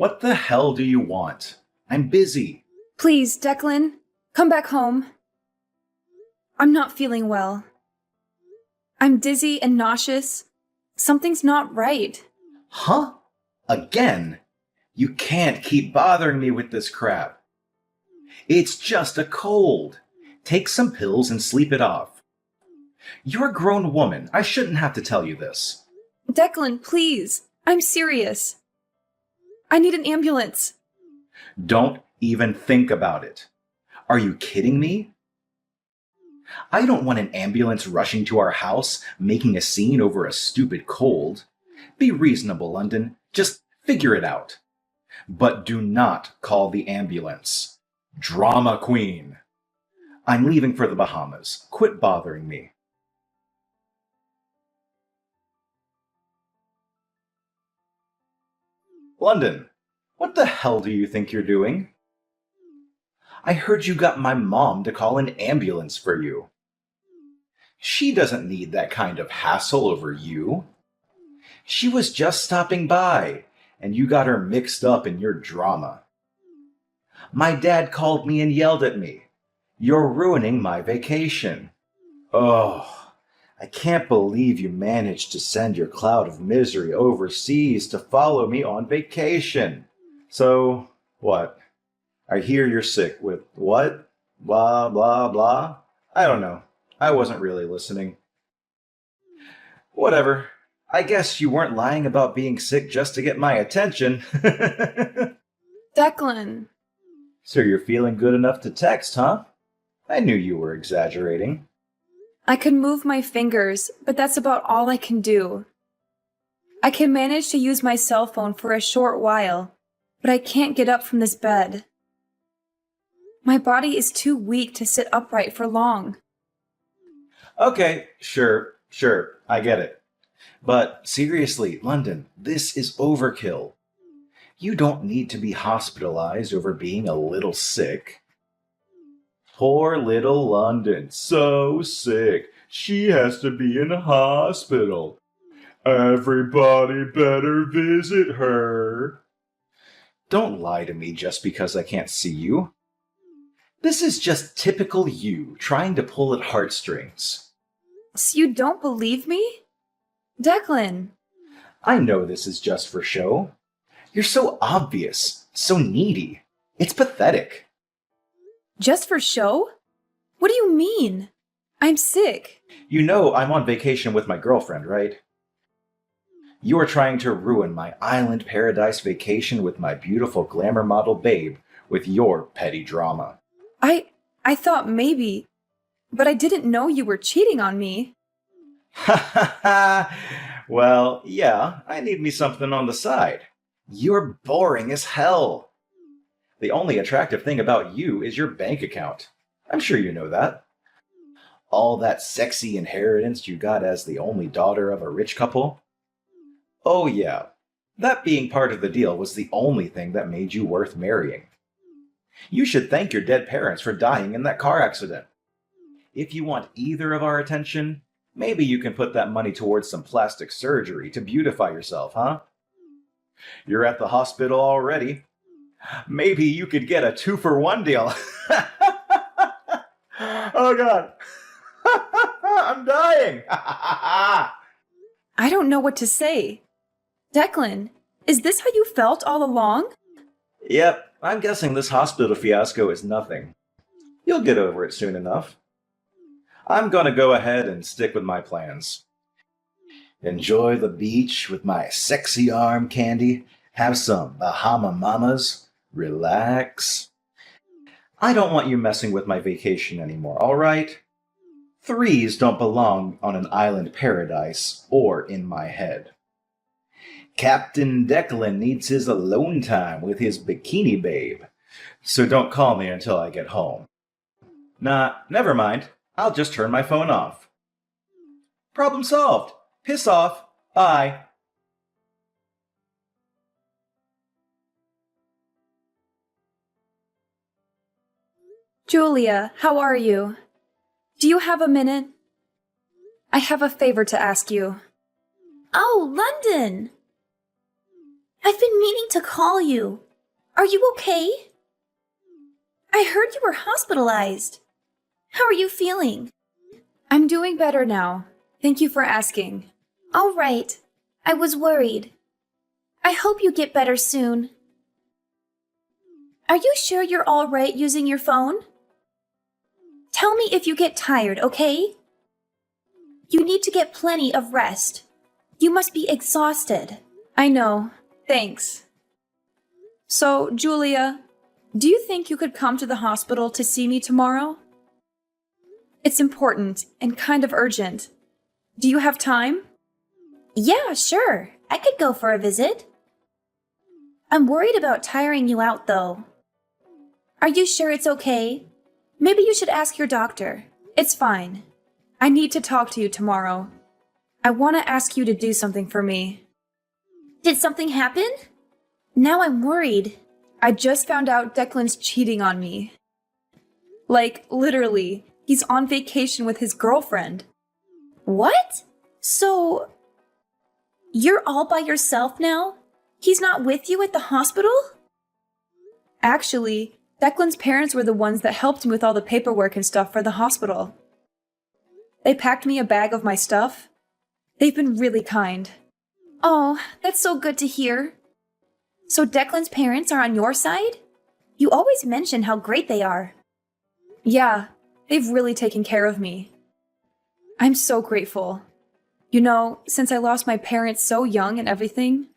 What the hell do you want? I'm busy. Please, Declan, come back home. I'm not feeling well. I'm dizzy and nauseous. Something's not right. Huh? Again? You can't keep bothering me with this crap. It's just a cold. Take some pills and sleep it off. You're a grown woman. I shouldn't have to tell you this. Declan, please. I'm serious. I need an ambulance. Don't even think about it. Are you kidding me? I don't want an ambulance rushing to our house, making a scene over a stupid cold. Be reasonable, London. Just figure it out. But do not call the ambulance. Drama queen. I'm leaving for the Bahamas. Quit bothering me. London, what the hell do you think you're doing? I heard you got my mom to call an ambulance for you. She doesn't need that kind of hassle over you. She was just stopping by, and you got her mixed up in your drama. My dad called me and yelled at me. You're ruining my vacation. Oh, I can't believe you managed to send your cloud of misery overseas to follow me on vacation. So, what? I hear you're sick with what? Blah, blah, blah? I don't know. I wasn't really listening. Whatever. I guess you weren't lying about being sick just to get my attention. Declan. So you're feeling good enough to text, huh? I knew you were exaggerating. I can move my fingers, but that's about all I can do. I can manage to use my cell phone for a short while, but I can't get up from this bed. My body is too weak to sit upright for long. Okay, sure, I get it. But seriously, London, this is overkill. You don't need to be hospitalized over being a little sick. Poor little London, so sick. She has to be in a hospital. Everybody better visit her. Don't lie to me just because I can't see you. This is just typical you trying to pull at heartstrings. So you don't believe me? Declan. I know this is just for show. You're so obvious, so needy. It's pathetic. Just for show? What do you mean? I'm sick. You know I'm on vacation with my girlfriend, right? You are trying to ruin my island paradise vacation with my beautiful glamour model babe with your petty drama. I thought maybe, but I didn't know you were cheating on me. Ha ha ha! Well, yeah, I need me something on the side. You're boring as hell. The only attractive thing about you is your bank account. I'm sure you know that. All that sexy inheritance you got as the only daughter of a rich couple. Oh yeah, that being part of the deal was the only thing that made you worth marrying. You should thank your dead parents for dying in that car accident. If you want either of our attention, maybe you can put that money towards some plastic surgery to beautify yourself, huh? You're at the hospital already. Maybe you could get a 2-for-1 deal. Oh God. I'm dying. I don't know what to say. Declan, is this how you felt all along? Yep, I'm guessing this hospital fiasco is nothing. You'll get over it soon enough. I'm gonna go ahead and stick with my plans. Enjoy the beach with my sexy arm candy, have some Bahama Mamas, relax. I don't want you messing with my vacation anymore, alright? Threes don't belong on an island paradise or in my head. Captain Declan needs his alone time with his bikini babe, so don't call me until I get home. Nah, never mind. I'll just turn my phone off. Problem solved. Piss off. Bye. Julia, how are you? Do you have a minute? I have a favor to ask you. Oh, London! I've been meaning to call you. Are you okay? I heard you were hospitalized. How are you feeling? I'm doing better now. Thank you for asking. All right. I was worried. I hope you get better soon. Are you sure you're all right using your phone? Tell me if you get tired, okay? You need to get plenty of rest. You must be exhausted. I know. Thanks. So, Julia, do you think you could come to the hospital to see me tomorrow? It's important and kind of urgent. Do you have time? Yeah, sure. I could go for a visit. I'm worried about tiring you out, though. Are you sure it's okay? Maybe you should ask your doctor. It's fine. I need to talk to you tomorrow. I want to ask you to do something for me. Did something happen? Now I'm worried. I just found out Declan's cheating on me. Like, literally, he's on vacation with his girlfriend. What? So, you're all by yourself now? He's not with you at the hospital? Actually, Declan's parents were the ones that helped me with all the paperwork and stuff for the hospital. They packed me a bag of my stuff. They've been really kind. Oh, that's so good to hear. So Declan's parents are on your side? You always mention how great they are. Yeah, they've really taken care of me. I'm so grateful. You know, since I lost my parents so young and everything.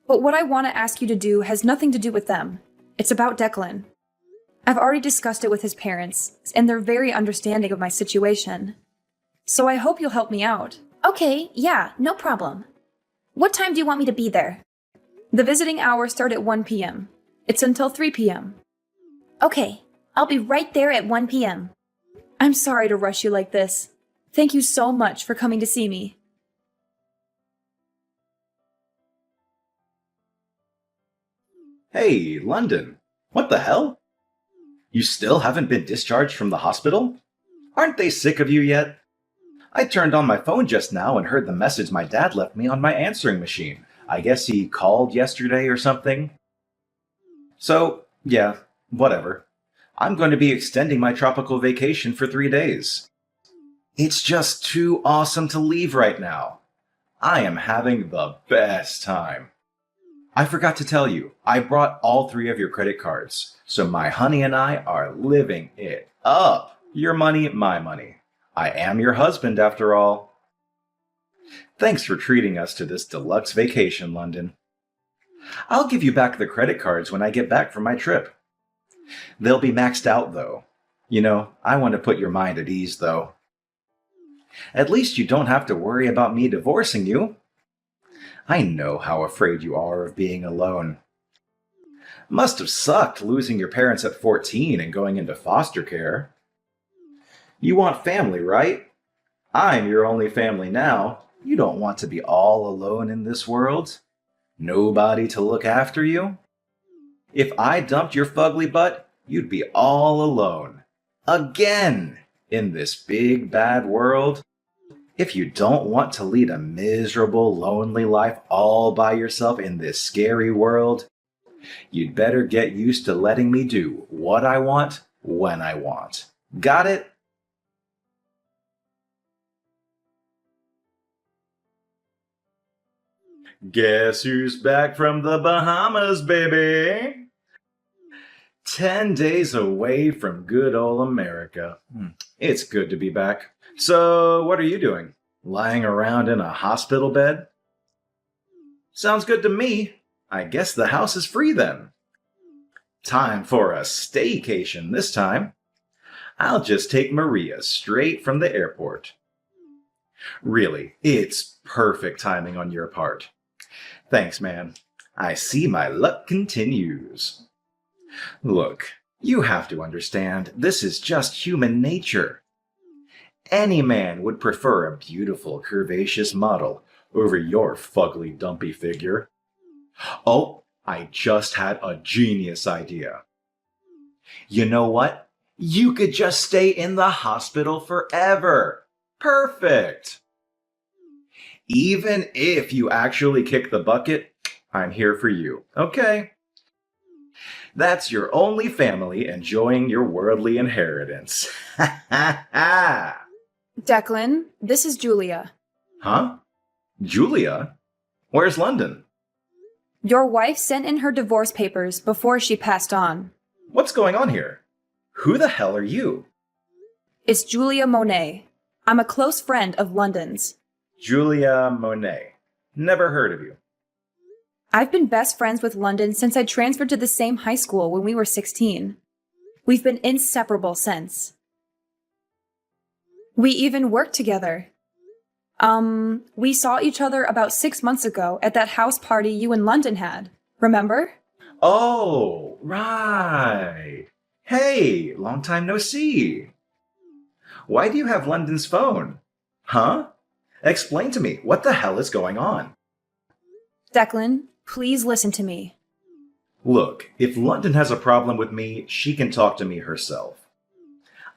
But what I want to ask you to do has nothing to do with them. It's about Declan. I've already discussed it with his parents, and they're very understanding of my situation. So I hope you'll help me out. Okay, yeah, no problem. What time do you want me to be there? The visiting hours start at 1 p.m. It's until 3 p.m. Okay, I'll be right there at 1 p.m. I'm sorry to rush you like this. Thank you so much for coming to see me. Hey, London. What the hell? You still haven't been discharged from the hospital? Aren't they sick of you yet? I turned on my phone just now and heard the message my dad left me on my answering machine. I guess he called yesterday or something. So, yeah, whatever. I'm going to be extending my tropical vacation for 3 days. It's just too awesome to leave right now. I am having the best time. I forgot to tell you, I brought all 3 of your credit cards, so my honey and I are living it up. Your money, my money. I am your husband, after all. Thanks for treating us to this deluxe vacation, London. I'll give you back the credit cards when I get back from my trip. They'll be maxed out, though. You know, I want to put your mind at ease, though. At least you don't have to worry about me divorcing you. I know how afraid you are of being alone. Must have sucked losing your parents at 14 and going into foster care. You want family, right? I'm your only family now. You don't want to be all alone in this world. Nobody to look after you. If I dumped your fugly butt, you'd be all alone. Again, in this big bad world. If you don't want to lead a miserable, lonely life all by yourself in this scary world, you'd better get used to letting me do what I want, when I want. Got it? Guess who's back from the Bahamas, baby? 10 days away from good old America. It's good to be back. So, what are you doing? Lying around in a hospital bed? Sounds good to me. I guess the house is free then. Time for a staycation this time. I'll just take Maria straight from the airport. Really, it's perfect timing on your part. Thanks, man. I see my luck continues. Look, you have to understand, this is just human nature. Any man would prefer a beautiful, curvaceous model over your fugly, dumpy figure. Oh, I just had a genius idea. You know what? You could just stay in the hospital forever. Perfect. Even if you actually kick the bucket, I'm here for you, okay? That's your only family enjoying your worldly inheritance. Ha ha ha! Declan, this is Julia. Huh? Julia? Where's London? Your wife sent in her divorce papers before she passed on. What's going on here? Who the hell are you? It's Julia Monet. I'm a close friend of London's. Julia Monet. Never heard of you. I've been best friends with London since I transferred to the same high school when we were 16. We've been inseparable since. We even worked together. We saw each other about 6 months ago at that house party you and London had. Remember? Oh, right. Hey, long time no see. Why do you have London's phone? Huh? Explain to me, what the hell is going on? Declan, please listen to me. Look, if London has a problem with me, she can talk to me herself.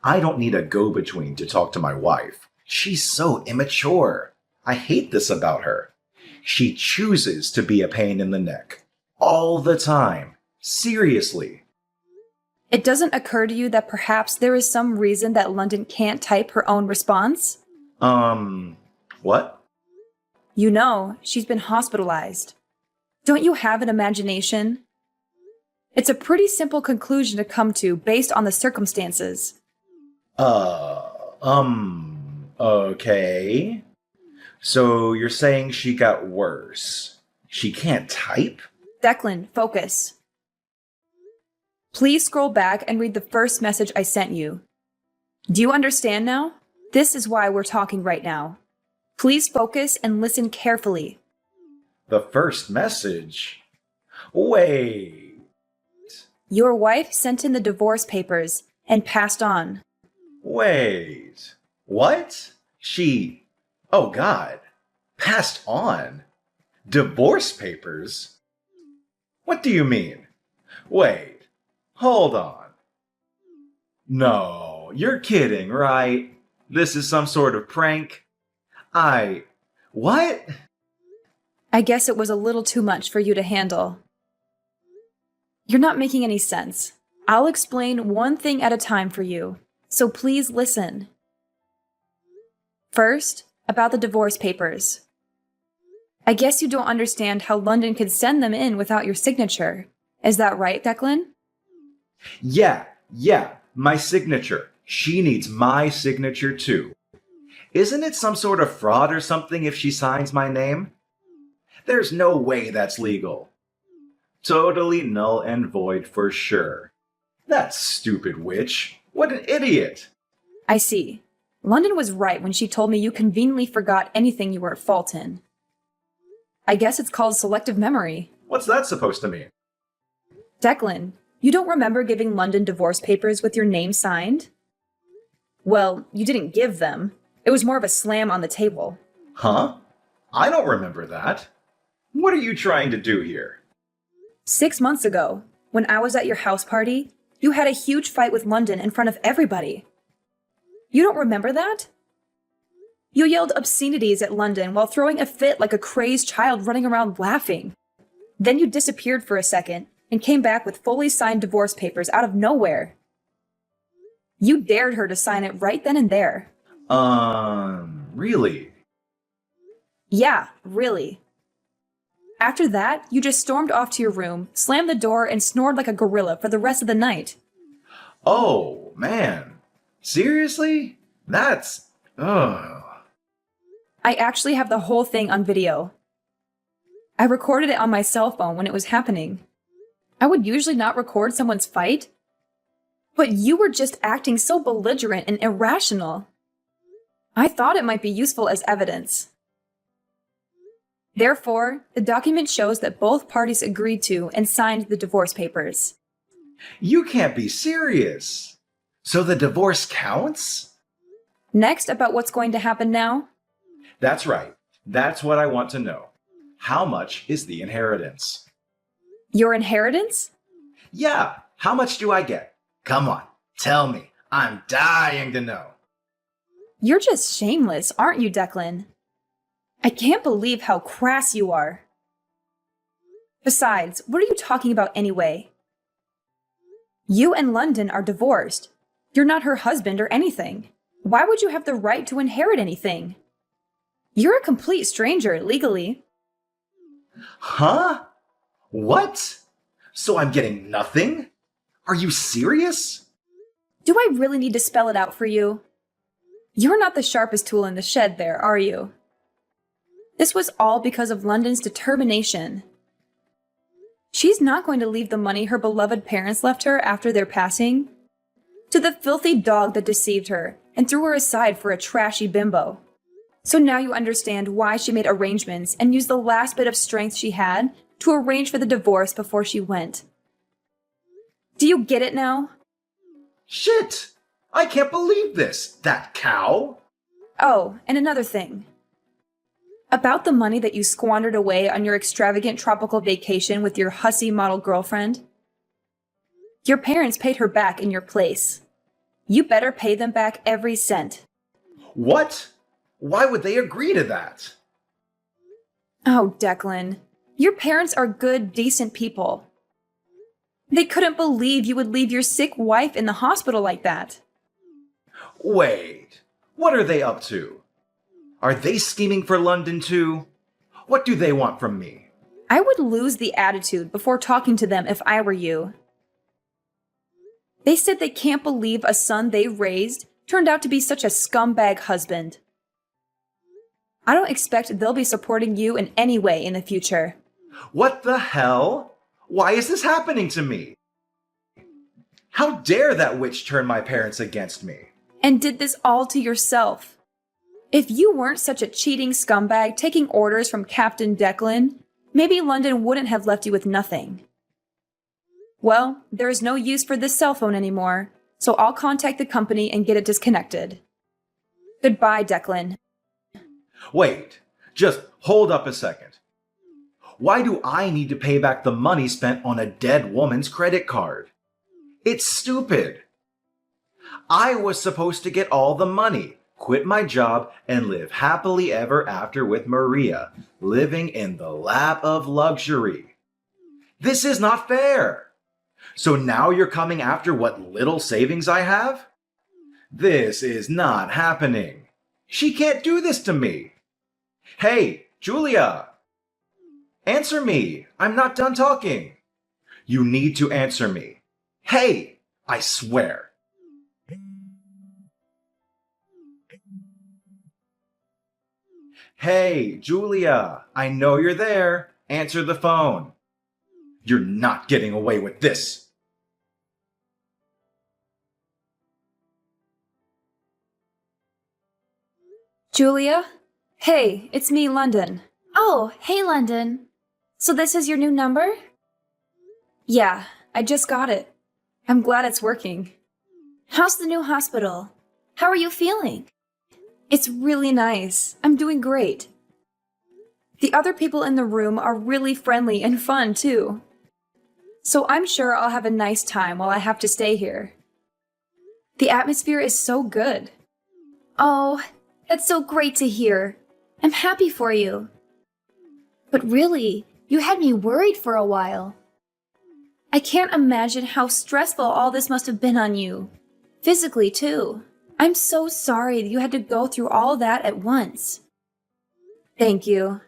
I don't need a go-between to talk to my wife. She's so immature. I hate this about her. She chooses to be a pain in the neck. All the time. Seriously. It doesn't occur to you that perhaps there is some reason that London can't type her own response? What? You know, she's been hospitalized. Don't you have an imagination? It's a pretty simple conclusion to come to based on the circumstances. Okay. So you're saying she got worse. She can't type? Declan, focus. Please scroll back and read the first message I sent you. Do you understand now? This is why we're talking right now. Please focus and listen carefully. The first message? Wait. Your wife sent in the divorce papers and passed on. Wait. What? She... Oh, God. Passed on? Divorce papers? What do you mean? Wait. Hold on. No, you're kidding, right? This is some sort of prank? What? I guess it was a little too much for you to handle. You're not making any sense. I'll explain one thing at a time for you, so please listen. First, about the divorce papers. I guess you don't understand how London could send them in without your signature. Is that right, Declan? Yeah, my signature. She needs my signature too. Isn't it some sort of fraud or something if she signs my name? There's no way that's legal. Totally null and void for sure. That stupid witch. What an idiot. I see. London was right when she told me you conveniently forgot anything you were at fault in. I guess it's called selective memory. What's that supposed to mean? Declan, you don't remember giving London divorce papers with your name signed? Well, you didn't give them. It was more of a slam on the table. Huh? I don't remember that. What are you trying to do here? 6 months ago, when I was at your house party, you had a huge fight with London in front of everybody. You don't remember that? You yelled obscenities at London while throwing a fit like a crazed child running around laughing. Then you disappeared for a second and came back with fully signed divorce papers out of nowhere. You dared her to sign it right then and there. Really? Yeah, really. After that, you just stormed off to your room, slammed the door, and snored like a gorilla for the rest of the night. Oh, man. Seriously? That's... Ugh. I actually have the whole thing on video. I recorded it on my cell phone when it was happening. I would usually not record someone's fight, but you were just acting so belligerent and irrational. I thought it might be useful as evidence. Therefore, the document shows that both parties agreed to and signed the divorce papers. You can't be serious. So the divorce counts? Next, about what's going to happen now. That's right. That's what I want to know. How much is the inheritance? Your inheritance? Yeah, how much do I get? Come on, tell me. I'm dying to know. You're just shameless, aren't you, Declan? I can't believe how crass you are. Besides, what are you talking about anyway? You and London are divorced. You're not her husband or anything. Why would you have the right to inherit anything? You're a complete stranger, legally. Huh? What? So I'm getting nothing? Are you serious? Do I really need to spell it out for you? You're not the sharpest tool in the shed there, are you? This was all because of London's determination. She's not going to leave the money her beloved parents left her after their passing to the filthy dog that deceived her and threw her aside for a trashy bimbo. So now you understand why she made arrangements and used the last bit of strength she had to arrange for the divorce before she went. Do you get it now? Shit! I can't believe this! That cow! Oh, and another thing. About the money that you squandered away on your extravagant tropical vacation with your hussy model girlfriend. Your parents paid her back in your place. You better pay them back every cent. What? Why would they agree to that? Oh, Declan. Your parents are good, decent people. They couldn't believe you would leave your sick wife in the hospital like that. Wait, what are they up to? Are they scheming for London too? What do they want from me? I would lose the attitude before talking to them if I were you. They said they can't believe a son they raised turned out to be such a scumbag husband. I don't expect they'll be supporting you in any way in the future. What the hell? Why is this happening to me? How dare that witch turn my parents against me? And did this all to yourself. If you weren't such a cheating scumbag taking orders from Captain Declan, maybe London wouldn't have left you with nothing. Well, there is no use for this cell phone anymore, so I'll contact the company and get it disconnected. Goodbye, Declan. Wait, just hold up a second. Why do I need to pay back the money spent on a dead woman's credit card? It's stupid. I was supposed to get all the money, quit my job, and live happily ever after with Maria, living in the lap of luxury. This is not fair. So now you're coming after what little savings I have? This is not happening. She can't do this to me. Hey, Julia! Answer me! I'm not done talking. You need to answer me. Hey! I swear. Hey, Julia! I know you're there. Answer the phone. You're not getting away with this. Julia? Hey, it's me, London. Oh, hey, London. So this is your new number? Yeah, I just got it. I'm glad it's working. How's the new hospital? How are you feeling? It's really nice. I'm doing great. The other people in the room are really friendly and fun, too. So I'm sure I'll have a nice time while I have to stay here. The atmosphere is so good. Oh, that's so great to hear. I'm happy for you. But really, you had me worried for a while. I can't imagine how stressful all this must have been on you. Physically, too. I'm so sorry that you had to go through all that at once. Thank you.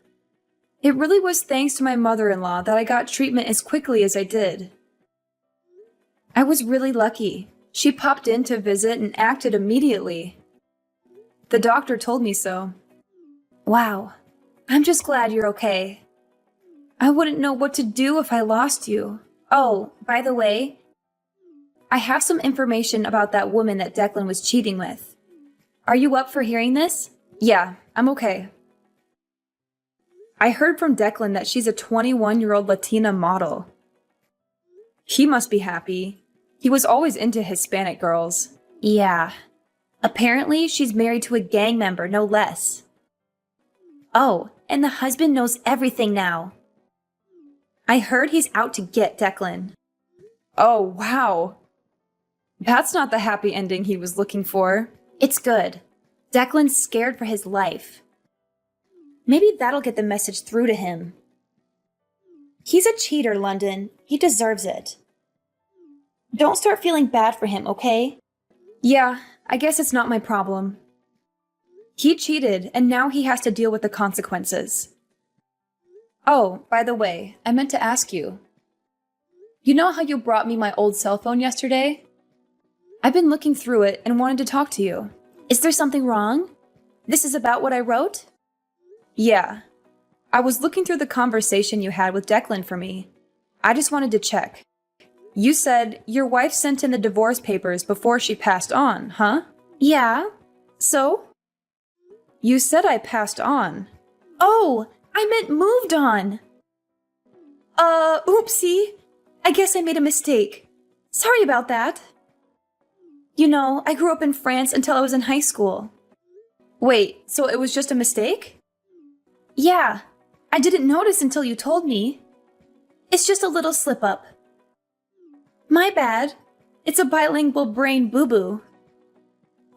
It really was thanks to my mother-in-law that I got treatment as quickly as I did. I was really lucky. She popped in to visit and acted immediately. The doctor told me so. Wow. I'm just glad you're okay. I wouldn't know what to do if I lost you. Oh, by the way, I have some information about that woman that Declan was cheating with. Are you up for hearing this? Yeah, I'm okay. I heard from Declan that she's a 21-year-old Latina model. He must be happy. He was always into Hispanic girls. Yeah. Apparently, she's married to a gang member, no less. Oh, and the husband knows everything now. I heard he's out to get Declan. Oh, wow. That's not the happy ending he was looking for. It's good. Declan's scared for his life. Maybe that'll get the message through to him. He's a cheater, London. He deserves it. Don't start feeling bad for him, okay? Yeah, I guess it's not my problem. He cheated, and now he has to deal with the consequences. Oh, by the way, I meant to ask you. You know how you brought me my old cell phone yesterday? I've been looking through it and wanted to talk to you. Is there something wrong? This is about what I wrote? Yeah. I was looking through the conversation you had with Declan for me. I just wanted to check. You said your wife sent in the divorce papers before she passed on, huh? Yeah. So? You said I passed on. Oh, I meant moved on. Oopsie. I guess I made a mistake. Sorry about that. You know, I grew up in France until I was in high school. Wait, so it was just a mistake? Yeah, I didn't notice until you told me. It's just a little slip-up. My bad. It's a bilingual brain boo-boo.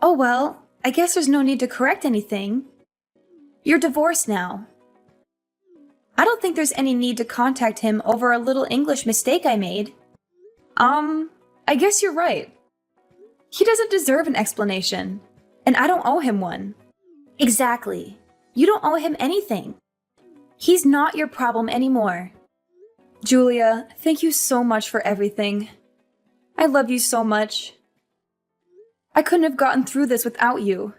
Oh well, I guess there's no need to correct anything. You're divorced now. I don't think there's any need to contact him over a little English mistake I made. I guess you're right. He doesn't deserve an explanation, and I don't owe him one. Exactly. You don't owe him anything. He's not your problem anymore. Julia, thank you so much for everything. I love you so much. I couldn't have gotten through this without you.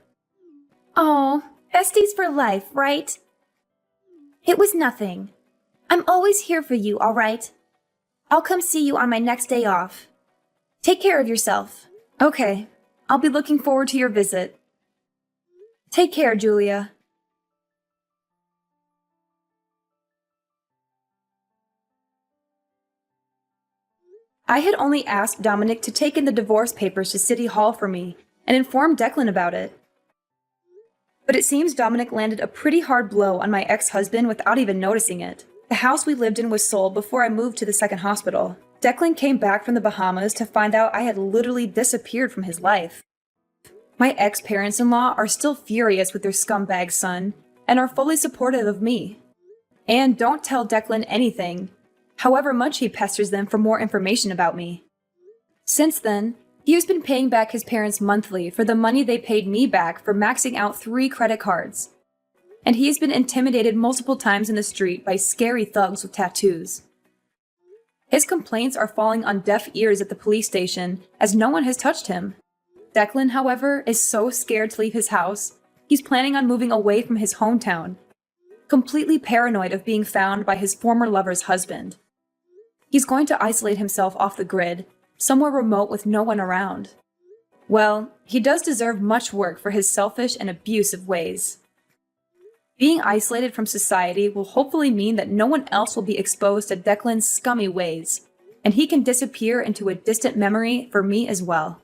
Oh, besties for life, right? It was nothing. I'm always here for you, all right? I'll come see you on my next day off. Take care of yourself. Okay, I'll be looking forward to your visit. Take care, Julia. I had only asked Dominic to take in the divorce papers to City Hall for me and inform Declan about it. But it seems Dominic landed a pretty hard blow on my ex-husband without even noticing it. The house we lived in was sold before I moved to the second hospital. Declan came back from the Bahamas to find out I had literally disappeared from his life. My ex-parents-in-law are still furious with their scumbag son and are fully supportive of me. And don't tell Declan anything, however much he pesters them for more information about me. Since then, he has been paying back his parents monthly for the money they paid me back for maxing out 3 credit cards. And he has been intimidated multiple times in the street by scary thugs with tattoos. His complaints are falling on deaf ears at the police station as no one has touched him. Declan, however, is so scared to leave his house, he's planning on moving away from his hometown, completely paranoid of being found by his former lover's husband. He's going to isolate himself off the grid, somewhere remote with no one around. Well, he does deserve much work for his selfish and abusive ways. Being isolated from society will hopefully mean that no one else will be exposed to Declan's scummy ways, and he can disappear into a distant memory for me as well.